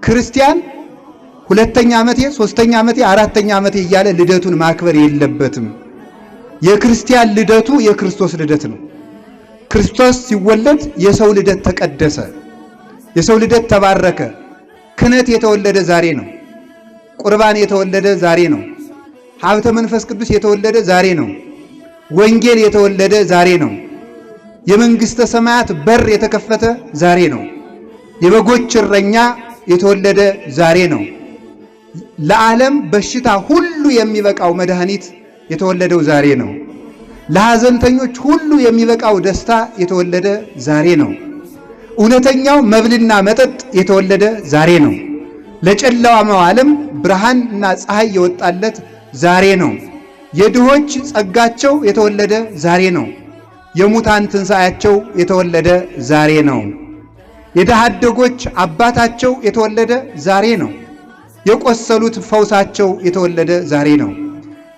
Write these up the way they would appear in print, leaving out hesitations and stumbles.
ክርስቲያን ሁለተኛ ዓመቴ፣ ሶስተኛ ዓመቴ፣ አራተኛ ዓመቴ እያለ ልደቱን ማክበር የለበትም። የክርስቲያን ልደቱ የክርስቶስ ልደት ነው። ክርስቶስ ሲወለድ የሰው ልደት ተቀደሰ፣ የሰው ልደት ተባረከ። ክህነት የተወለደ ዛሬ ነው። ቁርባን የተወለደ ዛሬ ነው። ሀብተ መንፈስ ቅዱስ የተወለደ ዛሬ ነው። ወንጌል የተወለደ ዛሬ ነው። የመንግስተ ሰማያት በር የተከፈተ ዛሬ ነው። የበጎች እረኛ የተወለደ ዛሬ ነው። ለዓለም በሽታ ሁሉ የሚበቃው መድኃኒት የተወለደው ዛሬ ነው። ለሐዘንተኞች ሁሉ የሚበቃው ደስታ የተወለደ ዛሬ ነው። እውነተኛው መብልና መጠጥ የተወለደ ዛሬ ነው። ለጨለማው ዓለም ብርሃንና ፀሐይ የወጣለት ዛሬ ነው። የድሆች ጸጋቸው የተወለደ ዛሬ ነው። የሙታን ትንሣኤያቸው የተወለደ ዛሬ ነው። የድሃ አደጎች አባታቸው የተወለደ ዛሬ ነው። የቆሰሉት ፈውሳቸው የተወለደ ዛሬ ነው።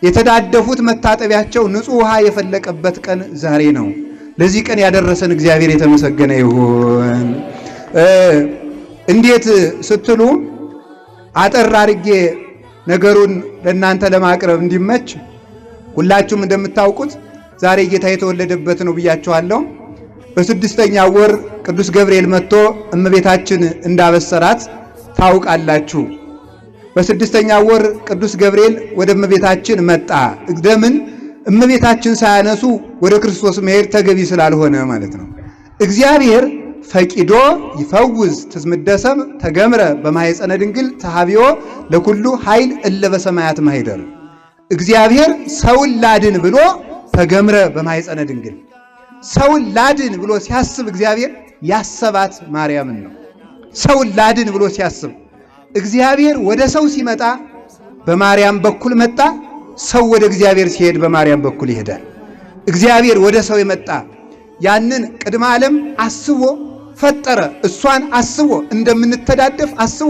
የተዳደፉት መታጠቢያቸው ንጹሕ ውሃ የፈለቀበት ቀን ዛሬ ነው። ለዚህ ቀን ያደረሰን እግዚአብሔር የተመሰገነ ይሁን። እንዴት ስትሉ አጠር አድርጌ ነገሩን ለእናንተ ለማቅረብ እንዲመች ሁላችሁም እንደምታውቁት ዛሬ ጌታ የተወለደበት ነው ብያችኋለሁ። በስድስተኛው ወር ቅዱስ ገብርኤል መጥቶ እመቤታችን እንዳበሰራት ታውቃላችሁ። በስድስተኛው ወር ቅዱስ ገብርኤል ወደ እመቤታችን መጣ። ለምን? እመቤታችን ሳያነሱ ወደ ክርስቶስ መሄድ ተገቢ ስላልሆነ ማለት ነው። እግዚአብሔር ፈቂዶ ይፈውዝ ትዝምደሰብ ተገምረ በማኅፀነ ድንግል ተሃቢዮ ለኩሉ ኃይል እለ በሰማያት ማኅደር። እግዚአብሔር ሰውን ላድን ብሎ ተገምረ በማኅፀነ ድንግል፣ ሰውን ላድን ብሎ ሲያስብ እግዚአብሔር ያሰባት ማርያምን ነው። ሰውን ላድን ብሎ ሲያስብ እግዚአብሔር ወደ ሰው ሲመጣ በማርያም በኩል መጣ። ሰው ወደ እግዚአብሔር ሲሄድ በማርያም በኩል ይሄዳል። እግዚአብሔር ወደ ሰው የመጣ ያንን ቅድመ ዓለም አስቦ ፈጠረ። እሷን አስቦ እንደምንተዳደፍ አስቦ